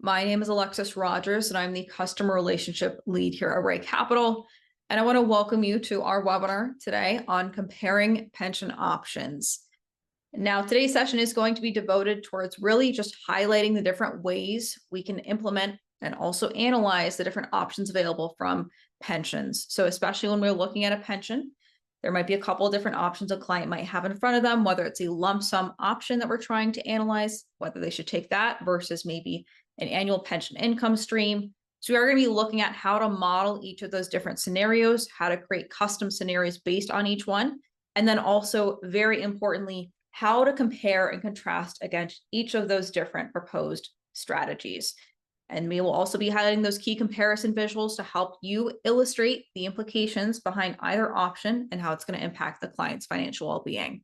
My name is Alexis Rogers, and I'm the Customer Relationship Lead here at RightCapital. And I want to welcome you to our webinar today on comparing pension options. Now, today's session is going to be devoted towards really just highlighting the different ways we can implement and also analyze the different options available from pensions. So especially when we're looking at a pension, there might be a couple of different options a client might have in front of them, whether it's a lump sum option that we're trying to analyze, whether they should take that versus maybe an annual pension income stream. So we are going to be looking at how to model each of those different scenarios, how to create custom scenarios based on each one, and then also, very importantly, how to compare and contrast against each of those different proposed strategies. And we will also be highlighting those key comparison visuals to help you illustrate the implications behind either option and how it's going to impact the client's financial well-being.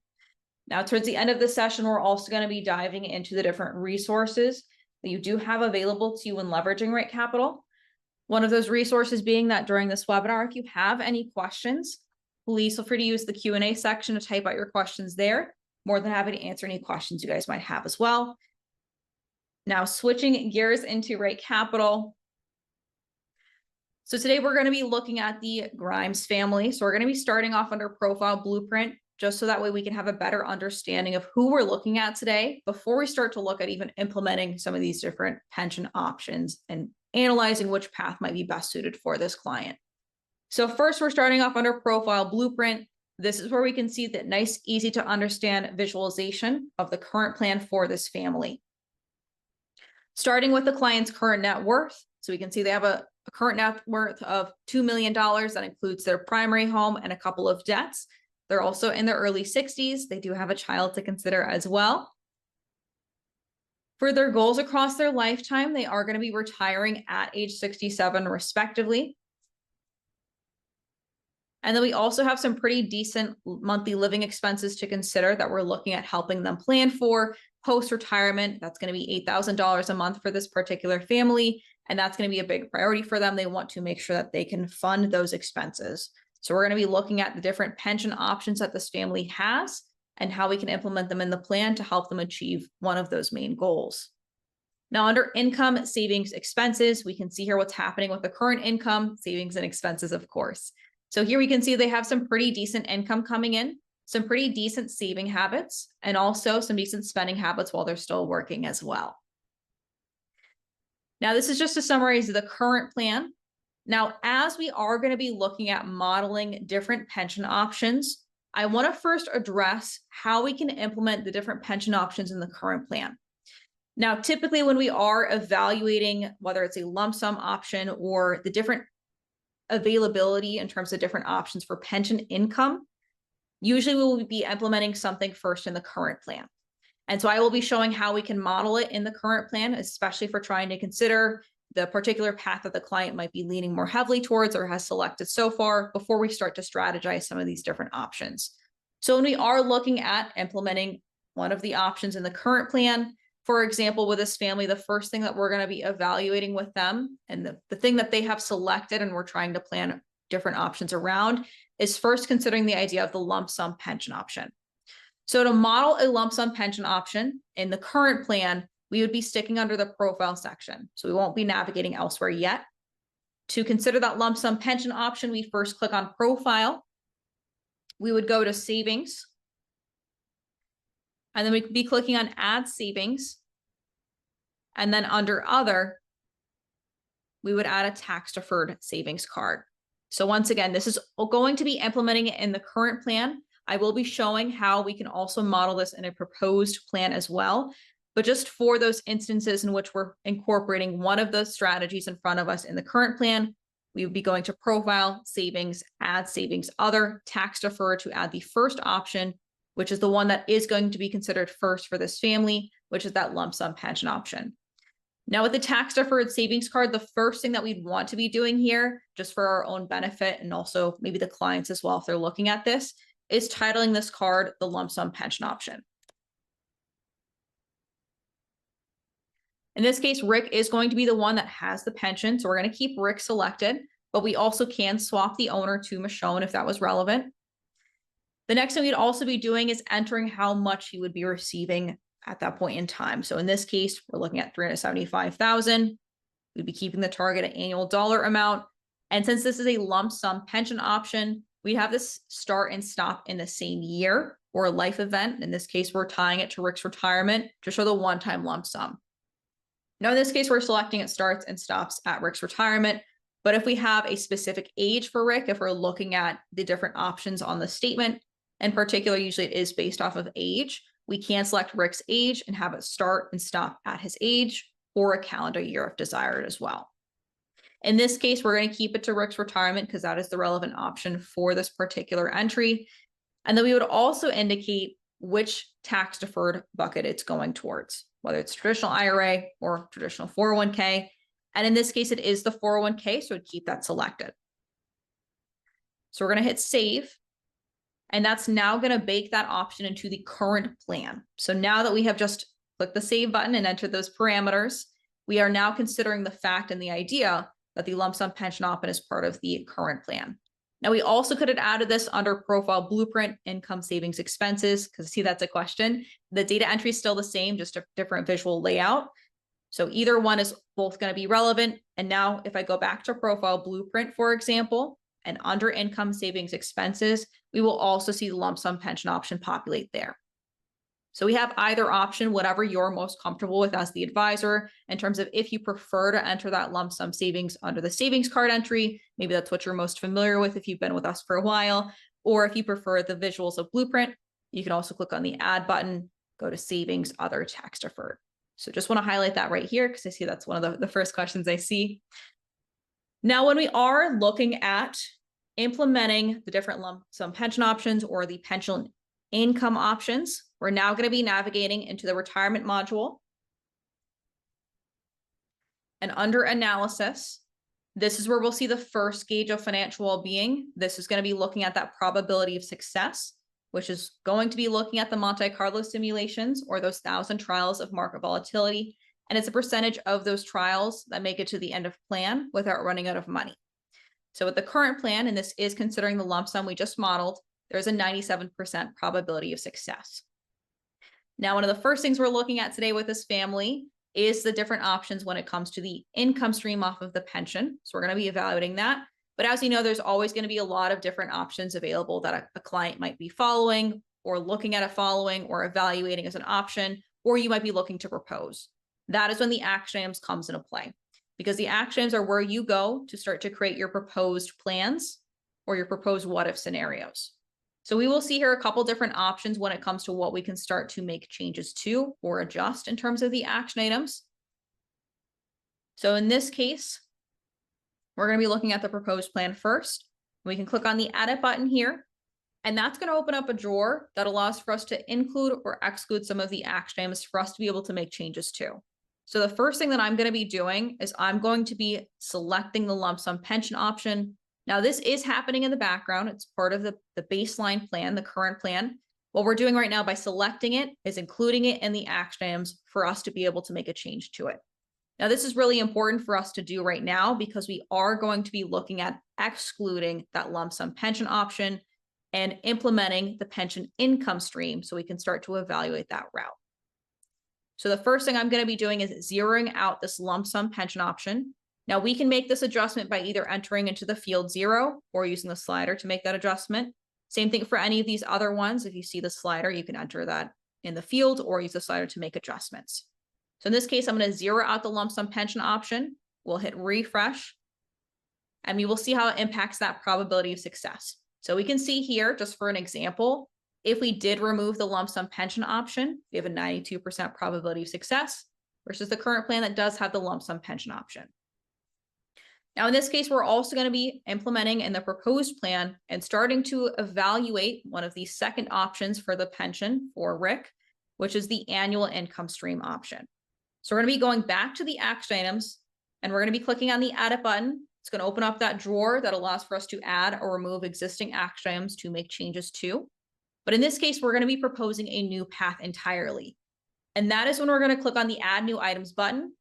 Now, towards the end of the session, we're also going to be diving into the different resources that you do have available to you when leveraging RightCapital. One of those resources being that during this webinar, if you have any questions, please feel free to use the Q&A section to type out your questions there. More than happy to answer any questions you guys might have as well. Now, switching gears into RightCapital. So today we're going to be looking at the Grimes family. So we're going to be starting off under Profile Blueprint, just so that way we can have a better understanding of who we're looking at today before we start to look at even implementing some of these different pension options and analyzing which path might be best suited for this client. So first, we're starting off under Profile Blueprint. This is where we can see that nice, easy to understand visualization of the current plan for this family. Starting with the client's current net worth. So we can see they have a current net worth of $2 million. That includes their primary home and a couple of debts. They're also in their early 60s. They do have a child to consider as well. For their goals across their lifetime, they are going to be retiring at age 67 respectively. And then we also have some pretty decent monthly living expenses to consider that we're looking at helping them plan for post-retirement. That's going to be $8,000 a month for this particular family. And that's going to be a big priority for them. They want to make sure that they can fund those expenses. So we're going to be looking at the different pension options that this family has and how we can implement them in the plan to help them achieve one of those main goals. Now, under income, savings, expenses, we can see here what's happening with the current income, savings, and expenses, of course. So here we can see they have some pretty decent income coming in, some pretty decent saving habits, and also some decent spending habits while they're still working as well. Now, this is just to summarize the current plan. Now, as we are going to be looking at modeling different pension options, I want to first address how we can implement the different pension options in the current plan. Now, typically when we are evaluating whether it's a lump sum option or the different availability in terms of different options for pension income, usually we will be implementing something first in the current plan. And so I will be showing how we can model it in the current plan, especially for trying to consider the particular path that the client might be leaning more heavily towards or has selected so far before we start to strategize some of these different options. So when we are looking at implementing one of the options in the current plan, for example, with this family, the first thing that we're going to be evaluating with them and the thing that they have selected and we're trying to plan different options around is first considering the idea of the lump sum pension option. So to model a lump sum pension option in the current plan, we would be sticking under the profile section. So we won't be navigating elsewhere yet. To consider that lump sum pension option, we first click on profile. We would go to savings. And then we'd be clicking on add savings. And then under other, we would add a tax deferred savings card. So once again, this is going to be implementing it in the current plan. I will be showing how we can also model this in a proposed plan as well. But just for those instances in which we're incorporating one of the strategies in front of us in the current plan, we would be going to profile, savings, add savings, other, tax defer to add the first option, which is the one that is going to be considered first for this family, which is that lump sum pension option. Now with the tax deferred savings card, the first thing that we'd want to be doing here, just for our own benefit and also maybe the clients as well if they're looking at this, is titling this card the lump sum pension option. In this case, Rick is going to be the one that has the pension. So we're going to keep Rick selected, but we also can swap the owner to Michonne if that was relevant. The next thing we'd also be doing is entering how much he would be receiving at that point in time. So in this case, we're looking at $375,000. We'd be keeping the target annual dollar amount. And since this is a lump sum pension option, we have this start and stop in the same year or a life event. In this case, we're tying it to Rick's retirement to show the one-time lump sum. Now, in this case, we're selecting it starts and stops at Rick's retirement. But if we have a specific age for Rick, if we're looking at the different options on the statement, in particular, usually it is based off of age, we can select Rick's age and have it start and stop at his age or a calendar year if desired as well. In this case, we're going to keep it to Rick's retirement because that is the relevant option for this particular entry. And then we would also indicate which tax deferred bucket it's going towards, whether it's traditional IRA or traditional 401k. And in this case, it is the 401k, so we'd keep that selected. So we're going to hit save. And that's now going to bake that option into the current plan. So now that we have just clicked the save button and entered those parameters, we are now considering the fact and the idea that the lump sum pension option is part of the current plan. Now, we also could have added this under profile blueprint, income savings expenses, because see, that's a question. The data entry is still the same, just a different visual layout. So either one is both going to be relevant. And now if I go back to profile blueprint, for example, and under income savings expenses, we will also see the lump sum pension option populate there. So we have either option, whatever you're most comfortable with as the advisor, in terms of if you prefer to enter that lump sum savings under the savings card entry, maybe that's what you're most familiar with if you've been with us for a while, or if you prefer the visuals of blueprint, you can also click on the add button, go to savings, other tax deferred. So just want to highlight that right here because I see that's one of the first questions I see. Now, when we are looking at implementing the different lump sum pension options or the pension income options, we're now going to be navigating into the retirement module. And under analysis, this is where we'll see the first gauge of financial well-being. This is going to be looking at that probability of success, which is going to be looking at the Monte Carlo simulations or those 1,000 trials of market volatility. And it's a percentage of those trials that make it to the end of plan without running out of money. So with the current plan, and this is considering the lump sum we just modeled, there's a 97% probability of success. Now, one of the first things we're looking at today with this family is the different options when it comes to the income stream off of the pension. So we're going to be evaluating that. But as you know, there's always going to be a lot of different options available that a client might be following or looking at a following or evaluating as an option, or you might be looking to propose. That is when the action items comes into play, because the action items are where you go to start to create your proposed plans or your proposed what-if scenarios. So we will see here a couple different options when it comes to what we can start to make changes to or adjust in terms of the action items. So in this case, we're going to be looking at the proposed plan first. We can click on the edit button here, and that's going to open up a drawer that allows for us to include or exclude some of the action items for us to be able to make changes to. So the first thing that I'm going to be doing is I'm going to be selecting the lump sum pension option. Now, this is happening in the background. It's part of the baseline plan, the current plan. What we're doing right now by selecting it is including it in the action items for us to be able to make a change to it. Now, this is really important for us to do right now because we are going to be looking at excluding that lump sum pension option and implementing the pension income stream so we can start to evaluate that route. So the first thing I'm going to be doing is zeroing out this lump sum pension option. Now we can make this adjustment by either entering into the field 0 or using the slider to make that adjustment. Same thing for any of these other ones. If you see the slider, you can enter that in the field or use the slider to make adjustments. So in this case, I'm going to zero out the lump sum pension option. We'll hit refresh and we will see how it impacts that probability of success. So we can see here, just for an example, if we did remove the lump sum pension option, we have a 92% probability of success versus the current plan that does have the lump sum pension option. Now, in this case, we're also going to be implementing in the proposed plan and starting to evaluate one of the second options for the pension for Rick, which is the annual income stream option. So we're going to be going back to the action items and we're going to be clicking on the edit button. It's going to open up that drawer that allows for us to add or remove existing action items to make changes to. But in this case, we're going to be proposing a new path entirely. And that is when we're going to click on the add new items button.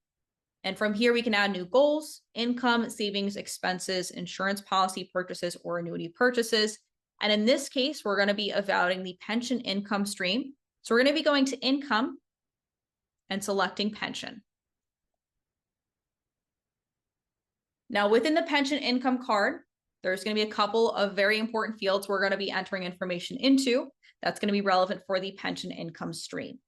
And from here, we can add new goals, income, savings, expenses, insurance policy purchases, or annuity purchases. And in this case, we're going to be evaluating the pension income stream. So we're going to be going to income and selecting pension. Now, within the pension income card, there's going to be a couple of very important fields we're going to be entering information into that's going to be relevant for the pension income stream.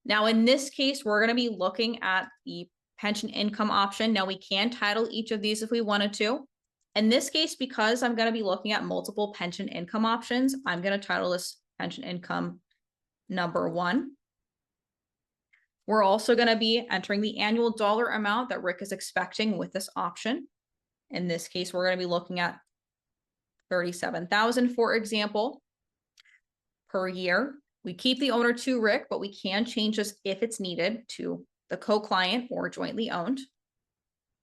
Now, in this case, we're going to be looking at the pension income option. Now, we can title each of these if we wanted to. In this case, because I'm going to be looking at multiple pension income options, I'm going to title this pension income number 1. We're also going to be entering the annual dollar amount that Rick is expecting with this option. In this case, we're going to be looking at $37,000, for example, per year. We keep the owner to Rick, but we can change this if it's needed to the co-client or jointly owned.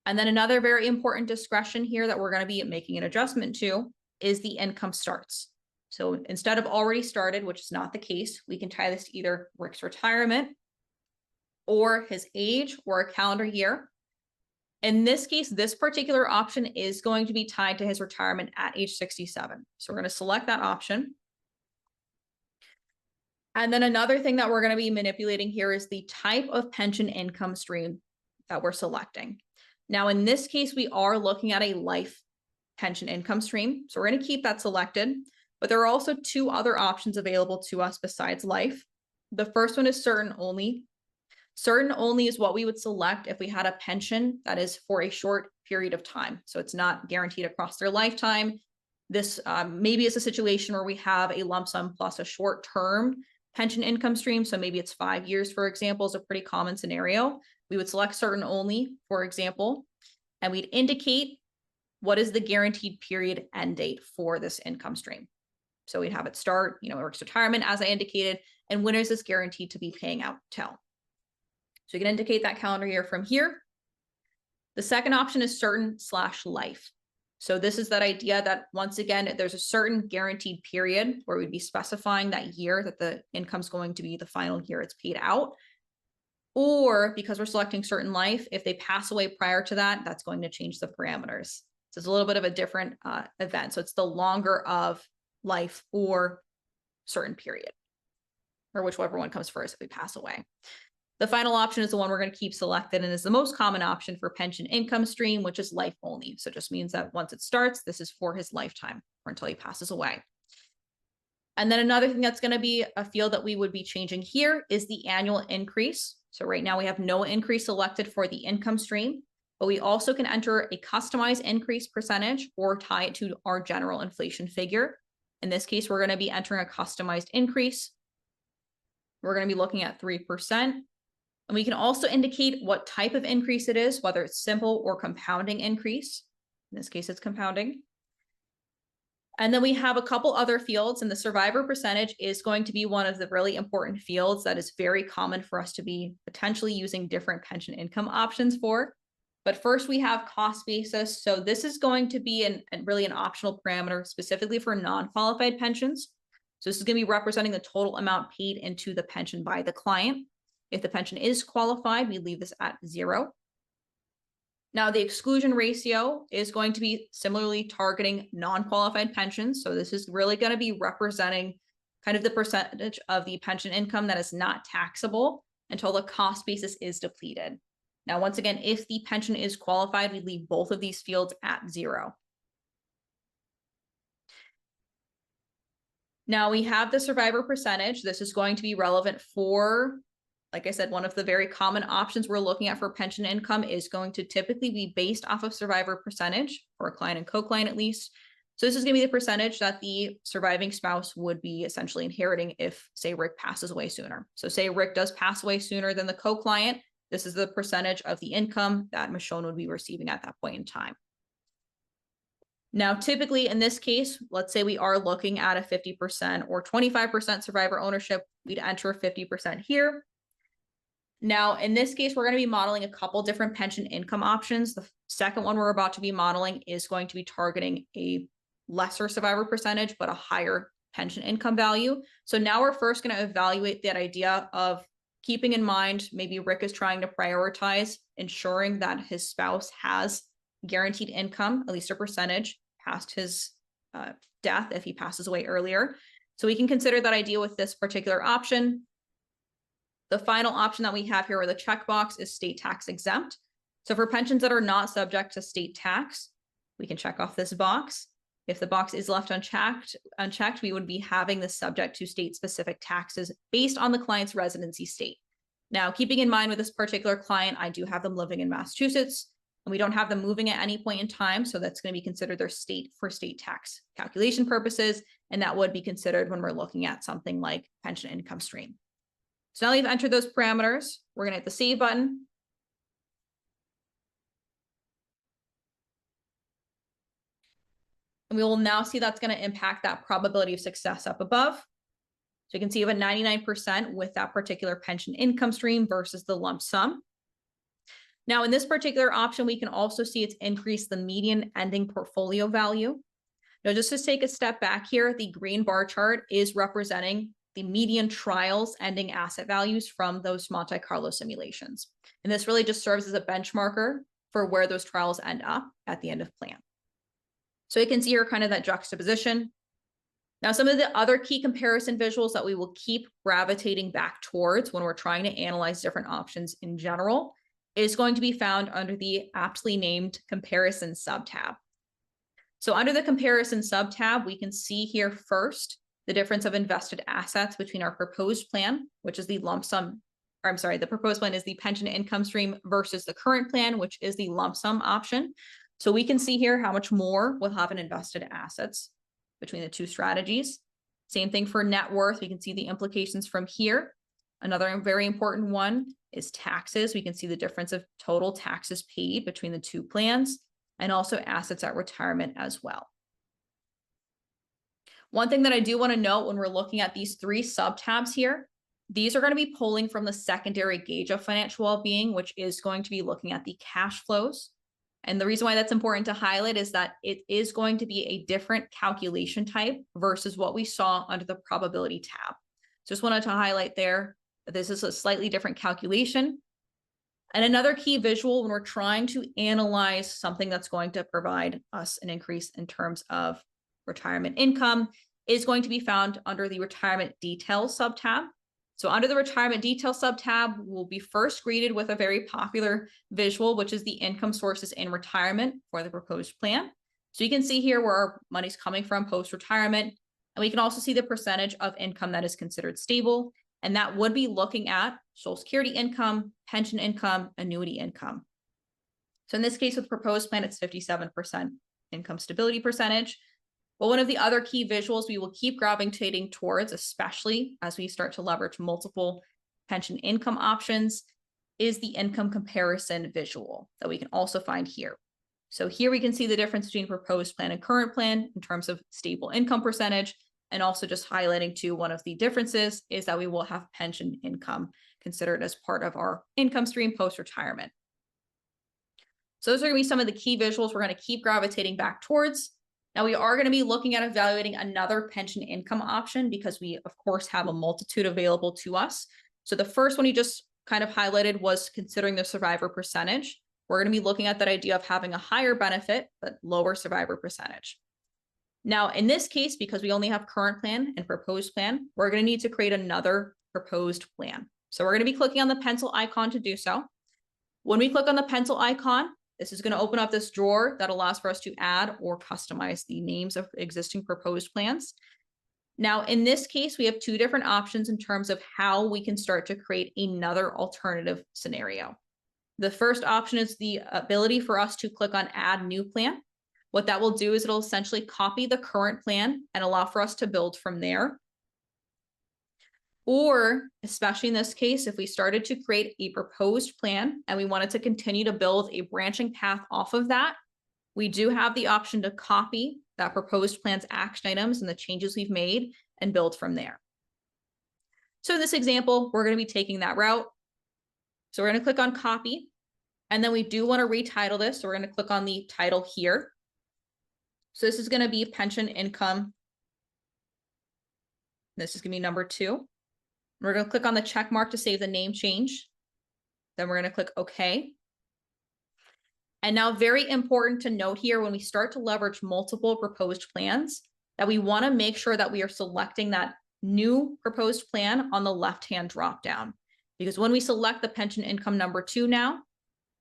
And then another very important discretion here that we're going to be making an adjustment to is the income starts. So instead of already started, which is not the case, we can tie this to either Rick's retirement or his age or a calendar year. In this case, this particular option is going to be tied to his retirement at age 67. So we're going to select that option. And then another thing that we're going to be manipulating here is the type of pension income stream that we're selecting. Now, in this case, we are looking at a life pension income stream. So we're going to keep that selected, but there are also 2 other options available to us besides life. The first one is certain only. Certain only is what we would select if we had a pension that is for a short period of time. So it's not guaranteed across their lifetime. This maybe is a situation where we have a lump sum plus a short-term pension income stream. So maybe it's 5 years, for example, is a pretty common scenario. We would select certain only, for example, and we'd indicate what is the guaranteed period end date for this income stream. So we'd have it start, Rick's retirement, as I indicated, and when is this guaranteed to be paying out till? So you can indicate that calendar year from here. The second option is certain/life. So this is that idea that, once again, there's a certain guaranteed period where we'd be specifying that year that the income's going to be the final year it's paid out. Or because we're selecting certain life, if they pass away prior to that, that's going to change the parameters. So it's a little bit of a different event. So it's the longer of life or certain period, or whichever one comes first if we pass away. The final option is the one we're going to keep selected and is the most common option for pension income stream, which is life only. So it just means that once it starts, this is for his lifetime or until he passes away. And then another thing that's going to be a field that we would be changing here is the annual increase. So right now we have no increase selected for the income stream, but we also can enter a customized increase percentage or tie it to our general inflation figure. In this case, we're going to be entering a customized increase. We're going to be looking at 3%. And we can also indicate what type of increase it is, whether it's simple or compounding increase. In this case, it's compounding. And then we have a couple other fields, and the survivor percentage is going to be one of the really important fields that is very common for us to be potentially using different pension income options for. But first we have cost basis. So this is going to be really an optional parameter specifically for non-qualified pensions. So this is going to be representing the total amount paid into the pension by the client. If the pension is qualified, we leave this at 0. Now, the exclusion ratio is going to be similarly targeting non-qualified pensions. So this is really going to be representing kind of the percentage of the pension income that is not taxable until the cost basis is depleted. Now, once again, if the pension is qualified, we leave both of these fields at 0. Now we have the survivor percentage. This is going to be relevant for, like I said, one of the very common options we're looking at for pension income is going to typically be based off of survivor percentage for a client and co-client at least. So this is going to be the percentage that the surviving spouse would be essentially inheriting if, say, Rick passes away sooner. So say Rick does pass away sooner than the co-client, this is the percentage of the income that Michonne would be receiving at that point in time. Now, typically in this case, let's say we are looking at a 50% or 25% survivor ownership, we'd enter 50% here. Now, in this case, we're going to be modeling a couple different pension income options. The second one we're about to be modeling is going to be targeting a lesser survivor percentage, but a higher pension income value. So now we're first going to evaluate that idea of keeping in mind, maybe Rick is trying to prioritize ensuring that his spouse has guaranteed income, at least a percentage, past his death if he passes away earlier. So we can consider that idea with this particular option. The final option that we have here, or the checkbox, is state tax exempt. So for pensions that are not subject to state tax, we can check off this box. If the box is left unchecked, we would be having this subject to state-specific taxes based on the client's residency state. Now, keeping in mind with this particular client, I do have them living in Massachusetts, and we don't have them moving at any point in time, so that's going to be considered their state for state tax calculation purposes, and that would be considered when we're looking at something like pension income stream. So now we've entered those parameters. We're going to hit the save button. And we will now see that's going to impact that probability of success up above. So you can see you have a 99% with that particular pension income stream versus the lump sum. Now, in this particular option, we can also see it's increased the median ending portfolio value. Now, just to take a step back here, the green bar chart is representing the median trials ending asset values from those Monte Carlo simulations. And this really just serves as a benchmarker for where those trials end up at the end of plan. So you can see here kind of that juxtaposition. Now, some of the other key comparison visuals that we will keep gravitating back towards when we're trying to analyze different options in general is going to be found under the aptly named comparison subtab. So under the comparison subtab, we can see here first the difference of invested assets between our proposed plan, which is the lump sum, or I'm sorry, the proposed plan is the pension income stream versus the current plan, which is the lump sum option. So we can see here how much more we'll have in invested assets between the two strategies. Same thing for net worth. We can see the implications from here. Another very important one is taxes. We can see the difference of total taxes paid between the two plans, and also assets at retirement as well. One thing that I do want to note when we're looking at these three subtabs here, these are going to be pulling from the secondary gauge of financial well-being, which is going to be looking at the cash flows. And the reason why that's important to highlight is that it is going to be a different calculation type versus what we saw under the probability tab. Just wanted to highlight there that this is a slightly different calculation. And another key visual when we're trying to analyze something that's going to provide us an increase in terms of retirement income is going to be found under the retirement details subtab. So under the retirement detail subtab, we'll be first greeted with a very popular visual, which is the income sources in retirement for the proposed plan. So you can see here where our money's coming from post-retirement, and we can also see the percentage of income that is considered stable, and that would be looking at Social Security income, pension income, annuity income. So in this case with proposed plan, it's 57% income stability percentage. But one of the other key visuals we will keep gravitating towards, especially as we start to leverage multiple pension income options, is the income comparison visual that we can also find here. So here we can see the difference between proposed plan and current plan in terms of stable income percentage, and also just highlighting too, one of the differences is that we will have pension income considered as part of our income stream post-retirement. So those are going to be some of the key visuals we're going to keep gravitating back towards. Now we are going to be looking at evaluating another pension income option because we, of course, have a multitude available to us. So the first one you just kind of highlighted was considering the survivor percentage. We're going to be looking at that idea of having a higher benefit, but lower survivor percentage. Now, in this case, because we only have current plan and proposed plan, we're going to need to create another proposed plan. So we're going to be clicking on the pencil icon to do so. When we click on the pencil icon, this is going to open up this drawer that allows for us to add or customize the names of existing proposed plans. Now, in this case, we have two different options in terms of how we can start to create another alternative scenario. The first option is the ability for us to click on Add New Plan. What that will do is it'll essentially copy the current plan and allow for us to build from there. Or, especially in this case, if we started to create a proposed plan and we wanted to continue to build a branching path off of that, we do have the option to copy that proposed plan's action items and the changes we've made and build from there. So in this example, we're going to be taking that route. So we're going to click on copy, and then we do want to retitle this. So we're going to click on the title here. So this is going to be pension income. This is going to be number 2. We're going to click on the check mark to save the name change. Then we're going to click OK. And now, very important to note here, when we start to leverage multiple proposed plans, that we want to make sure that we are selecting that new proposed plan on the left-hand dropdown. Because when we select the pension income number 2 now,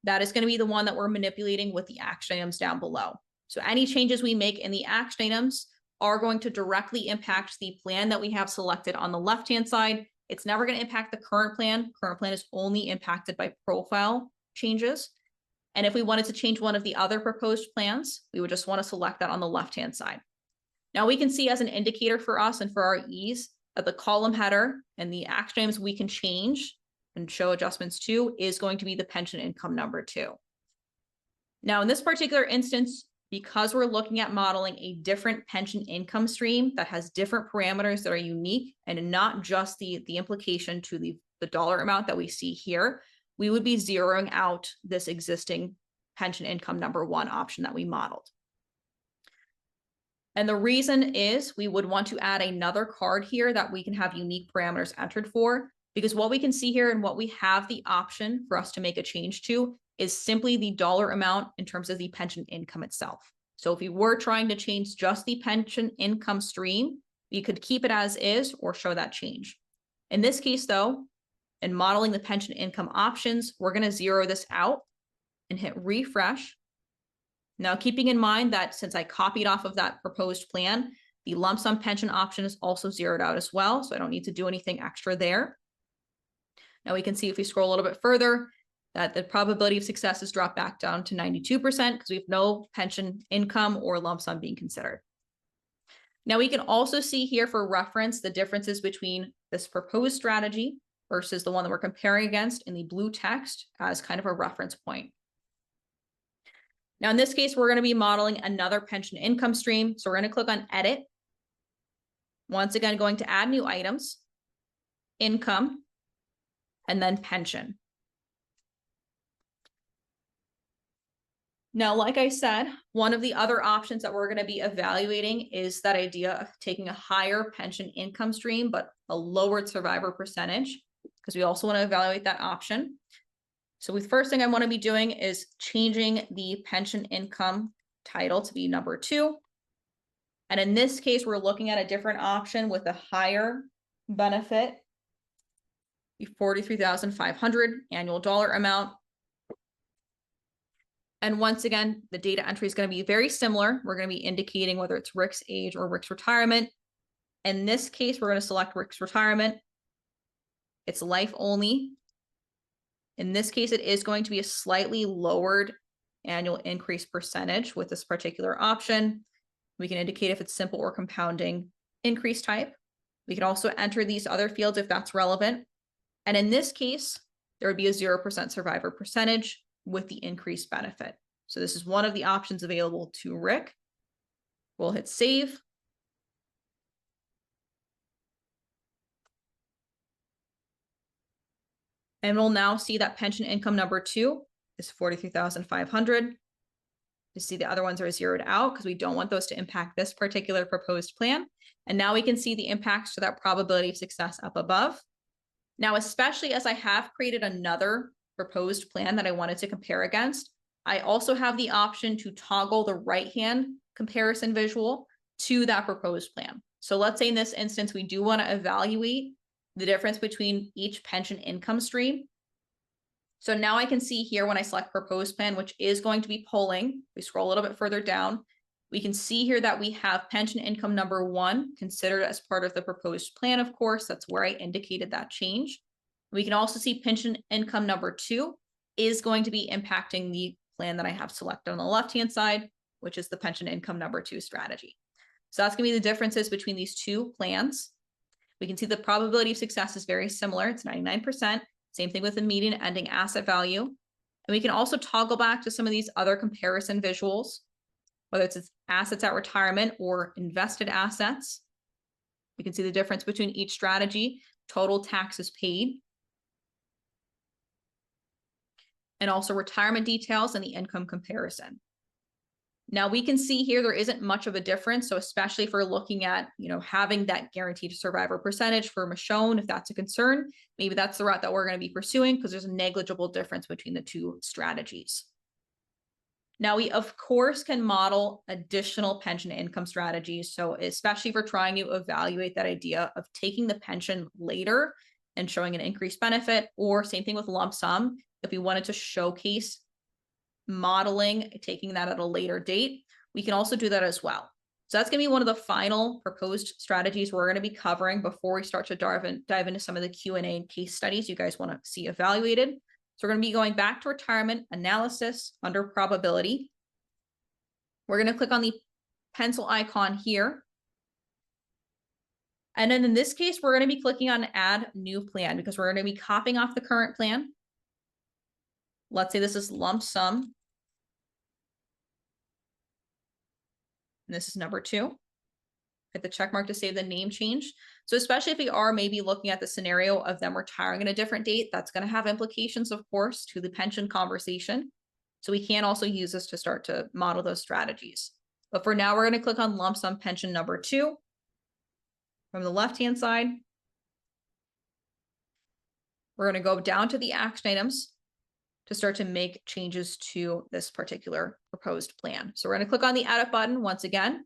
that is going to be the one that we're manipulating with the action items down below. So any changes we make in the action items are going to directly impact the plan that we have selected on the left-hand side. It's never going to impact the current plan. Current plan is only impacted by profile changes. And if we wanted to change one of the other proposed plans, we would just want to select that on the left-hand side. Now we can see as an indicator for us and for our ease that the column header and the action items we can change and show adjustments to is going to be the pension income number 2. Now in this particular instance, because we're looking at modeling a different pension income stream that has different parameters that are unique and not just the implication to the dollar amount that we see here, we would be zeroing out this existing pension income number 1 option that we modeled. And the reason is we would want to add another card here that we can have unique parameters entered for, because what we can see here and what we have the option for us to make a change to is simply the dollar amount in terms of the pension income itself. So if we were trying to change just the pension income stream, we could keep it as is or show that change. In this case though, in modeling the pension income options, we're going to zero this out and hit refresh. Now, keeping in mind that since I copied off of that proposed plan, the lump sum pension option is also zeroed out as well, so I don't need to do anything extra there. Now we can see if we scroll a little bit further that the probability of success is dropped back down to 92% because we have no pension income or lump sum being considered. Now we can also see here for reference the differences between this proposed strategy versus the one that we're comparing against in the blue text as kind of a reference point. Now, in this case, we're going to be modeling another pension income stream. So we're going to click on Edit. Once again, going to add new items, income, and then pension. Now, like I said, one of the other options that we're going to be evaluating is that idea of taking a higher pension income stream, but a lowered survivor percentage, because we also want to evaluate that option. So the first thing I want to be doing is changing the pension income title to be number 2. And in this case, we're looking at a different option with a higher benefit, the $43,500 annual dollar amount. And once again, the data entry is going to be very similar. We're going to be indicating whether it's Rick's age or Rick's retirement. In this case, we're going to select Rick's retirement. It's life only. In this case, it is going to be a slightly lowered annual increase percentage with this particular option. We can indicate if it's simple or compounding increase type. We can also enter these other fields if that's relevant. And in this case, there would be a 0% survivor percentage with the increased benefit. So this is one of the options available to Rick. We'll hit save. And we'll now see that pension income number 2 is $43,500. You see the other ones are zeroed out because we don't want those to impact this particular proposed plan. And now we can see the impacts to that probability of success up above. Now, especially as I have created another proposed plan that I wanted to compare against, I also have the option to toggle the right-hand comparison visual to that proposed plan. So let's say in this instance, we do want to evaluate the difference between each pension income stream. So now I can see here when I select proposed plan, which is going to be polling, we scroll a little bit further down, we can see here that we have pension income number 1 considered as part of the proposed plan. Of course, that's where I indicated that change. We can also see pension income number 2 is going to be impacting the plan that I have selected on the left-hand side, which is the pension income number 2 strategy. So that's going to be the differences between these two plans. We can see the probability of success is very similar. It's 99%. Same thing with the median ending asset value. And we can also toggle back to some of these other comparison visuals, whether it's assets at retirement or invested assets. We can see the difference between each strategy, total taxes paid, and also retirement details and the income comparison. Now we can see here there isn't much of a difference. So especially if we're looking at, having that guaranteed survivor percentage for Michonne, if that's a concern, maybe that's the route that we're going to be pursuing because there's a negligible difference between the two strategies. Now we, of course, can model additional pension income strategies. So especially if we're trying to evaluate that idea of taking the pension later and showing an increased benefit, or same thing with lump sum. If we wanted to showcase modeling, taking that at a later date, we can also do that as well. So that's going to be one of the final proposed strategies we're going to be covering before we start to dive into some of the Q&A and case studies you guys want to see evaluated. So we're going to be going back to retirement analysis under probability. We're going to click on the pencil icon here. And then in this case, we're going to be clicking on add new plan because we're going to be copying off the current plan. Let's say this is lump sum. And this is number 2. Hit the check mark to save the name change. So especially if we are maybe looking at the scenario of them retiring at a different date, that's going to have implications, of course, to the pension conversation. So we can also use this to start to model those strategies. But for now, we're going to click on lump sum pension number 2 from the left-hand side. We're going to go down to the action items to start to make changes to this particular proposed plan. So we're going to click on the edit button once again.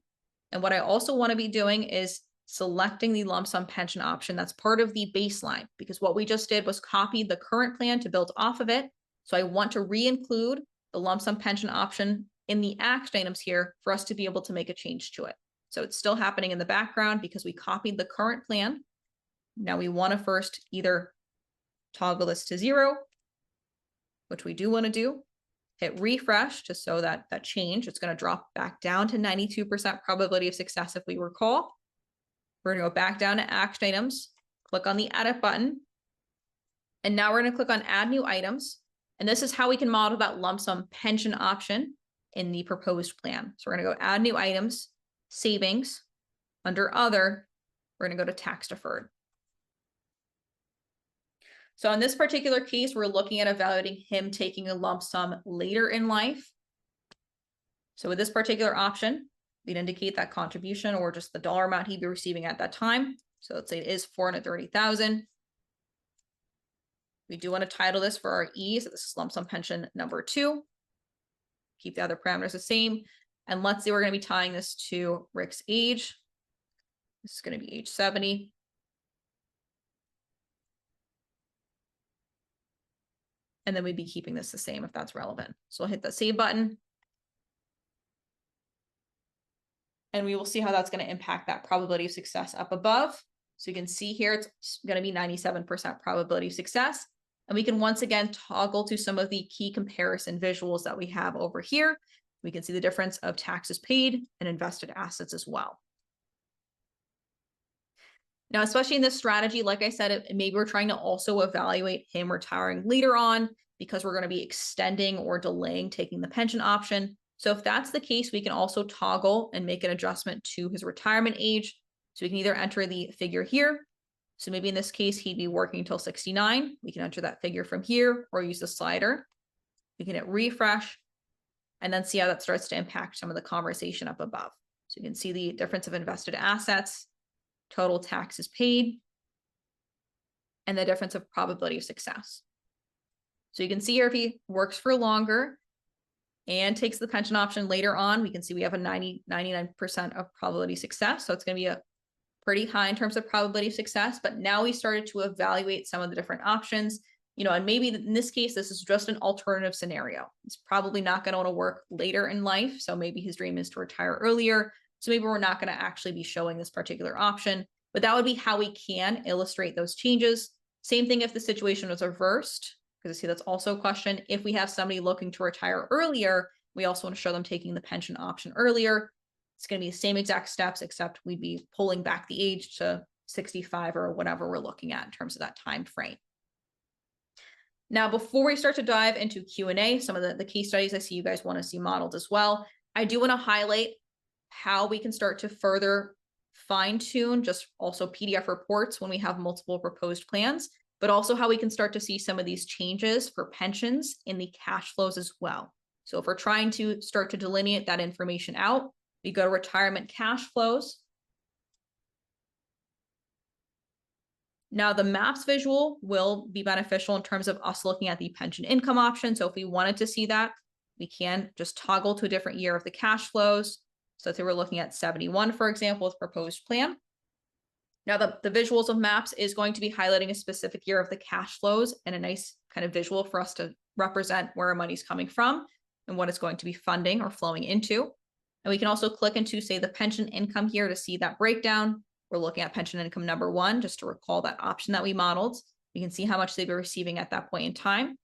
And what I also want to be doing is selecting the lump sum pension option that's part of the baseline, because what we just did was copy the current plan to build off of it. So I want to re-include the lump sum pension option in the action items here for us to be able to make a change to it. So it's still happening in the background because we copied the current plan. Now we want to first either toggle this to 0, which we do want to do, hit refresh to show that change. It's going to drop back down to 92% probability of success if we recall. We're going to go back down to action items, click on the edit button, and now we're going to click on add new items. And this is how we can model that lump sum pension option in the proposed plan. So we're going to go add new items, savings, under other, we're going to go to tax deferred. So in this particular case, we're looking at evaluating him taking a lump sum later in life. So with this particular option, we'd indicate that contribution or just the dollar amount he'd be receiving at that time. So let's say it is $430,000. We do want to title this for our ease. So this is lump sum pension number 2. Keep the other parameters the same. And let's say we're going to be tying this to Rick's age. This is going to be age 70. And then we'd be keeping this the same if that's relevant. So we'll hit the save button. And we will see how that's going to impact that probability of success up above. So you can see here, it's going to be 97% probability of success. And we can once again toggle to some of the key comparison visuals that we have over here. We can see the difference of taxes paid and invested assets as well. Now, especially in this strategy, like I said, maybe we're trying to also evaluate him retiring later on because we're going to be extending or delaying taking the pension option. So if that's the case, we can also toggle and make an adjustment to his retirement age. So we can either enter the figure here. So maybe in this case, he'd be working until 69. We can enter that figure from here or use the slider. We can hit refresh and then see how that starts to impact some of the conversation up above. So you can see the difference of invested assets, total taxes paid, and the difference of probability of success. So you can see here if he works for longer and takes the pension option later on, we can see we have a 99% of probability of success. So it's going to be a pretty high in terms of probability of success. But now we started to evaluate some of the different options, and maybe in this case, this is just an alternative scenario. It's probably not going to want to work later in life. So maybe his dream is to retire earlier. So maybe we're not going to actually be showing this particular option, but that would be how we can illustrate those changes. Same thing if the situation was reversed, because I see that's also a question. If we have somebody looking to retire earlier, we also want to show them taking the pension option earlier. It's going to be the same exact steps, except we'd be pulling back the age to 65 or whatever we're looking at in terms of that time frame. Now, before we start to dive into Q&A, some of the case studies I see you guys want to see modeled as well, I do want to highlight how we can start to further fine-tune just also PDF reports when we have multiple proposed plans, but also how we can start to see some of these changes for pensions in the cash flows as well. So if we're trying to start to delineate that information out, we go to retirement cash flows. Now the maps visual will be beneficial in terms of us looking at the pension income option. So if we wanted to see that, we can just toggle to a different year of the cash flows. So if we're looking at 71, for example, with proposed plan, Now, the visuals of maps is going to be highlighting a specific year of the cash flows and a nice kind of visual for us to represent where our money's coming from and what it's going to be funding or flowing into. And we can also click into, say, the pension income here to see that breakdown. We're looking at pension income number 1, just to recall that option that we modeled. We can see how much they've been receiving at that point in time.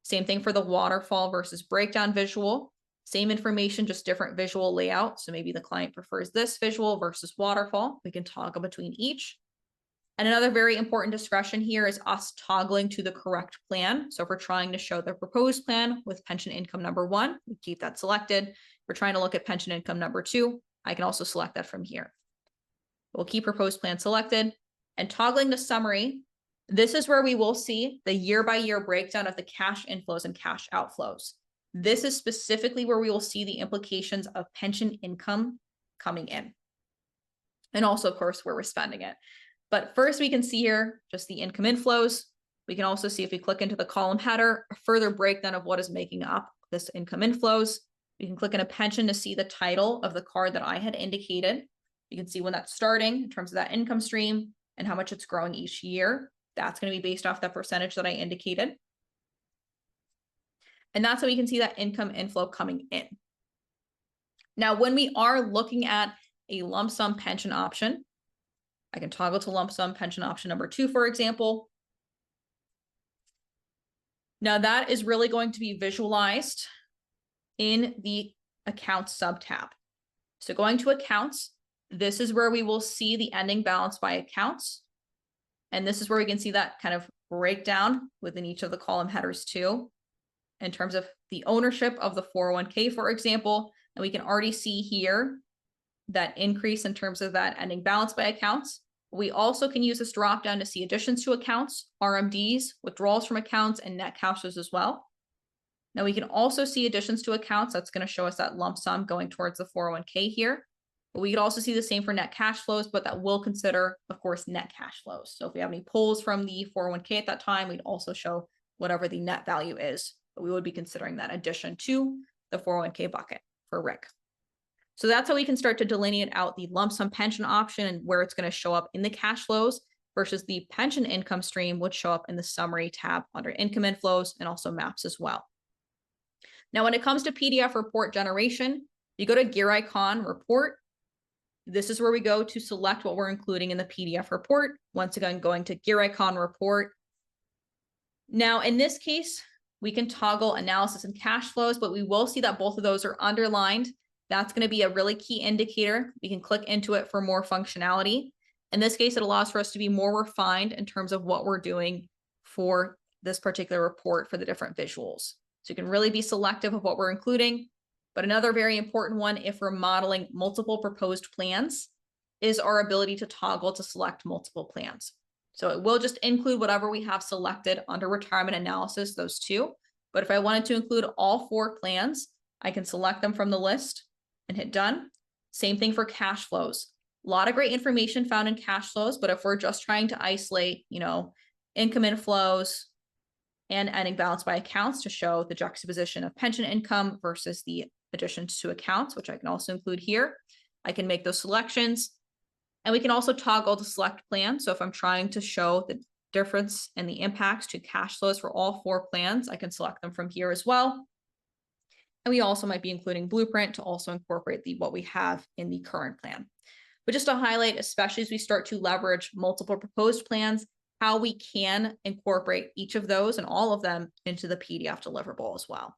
Same thing for the waterfall versus breakdown visual. Same information, just different visual layout. So maybe the client prefers this visual versus waterfall. We can toggle between each. And another very important discretion here is us toggling to the correct plan. So if we're trying to show the proposed plan with pension income number 1, we keep that selected. If we're trying to look at pension income number 2, I can also select that from here. We'll keep proposed plan selected and toggling to summary. This is where we will see the year-by-year breakdown of the cash inflows and cash outflows. This is specifically where we will see the implications of pension income coming in. And also, of course, where we're spending it. But first, we can see here just the income inflows. We can also see, if we click into the column header, a further breakdown of what is making up this income inflows. We can click into pension to see the title of the card that I had indicated. You can see when that's starting in terms of that income stream and how much it's growing each year. That's going to be based off that percentage that I indicated. And that's how we can see that income inflow coming in. Now, when we are looking at a lump sum pension option, I can toggle to lump sum pension option number 2, for example. Now that is really going to be visualized in the accounts sub-tab. So going to accounts, this is where we will see the ending balance by accounts. And this is where we can see that kind of breakdown within each of the column headers too, in terms of the ownership of the 401k, for example. And we can already see here that increase in terms of that ending balance by accounts. We also can use this drop down to see additions to accounts, RMDs, withdrawals from accounts, and net cash flows as well. Now we can also see additions to accounts. That's going to show us that lump sum going towards the 401k here. But we could also see the same for net cash flows, but that will consider, of course, net cash flows. So if we have any pulls from the 401k at that time, we'd also show whatever the net value is. But we would be considering that addition to the 401k bucket for Rick. So that's how we can start to delineate out the lump sum pension option and where it's going to show up in the cash flows versus the pension income stream would show up in the summary tab under income inflows and also maps as well. Now, when it comes to PDF report generation, you go to gear icon report. This is where we go to select what we're including in the PDF report. Once again, going to gear icon report. Now, in this case, we can toggle analysis and cash flows, but we will see that both of those are underlined. That's going to be a really key indicator. We can click into it for more functionality. In this case, it allows for us to be more refined in terms of what we're doing for this particular report for the different visuals. So you can really be selective of what we're including. But another very important one, if we're modeling multiple proposed plans, is our ability to toggle to select multiple plans. So it will just include whatever we have selected under retirement analysis, those 2. But if I wanted to include all 4 plans, I can select them from the list and hit done. Same thing for cash flows. A lot of great information found in cash flows, but if we're just trying to isolate, income inflows and ending balance by accounts to show the juxtaposition of pension income versus the additions to accounts, which I can also include here, I can make those selections. And we can also toggle to select plan. So if I'm trying to show the difference and the impacts to cash flows for all 4 plans, I can select them from here as well. And we also might be including blueprint to also incorporate what we have in the current plan. But just to highlight, especially as we start to leverage multiple proposed plans, how we can incorporate each of those and all of them into the PDF deliverable as well.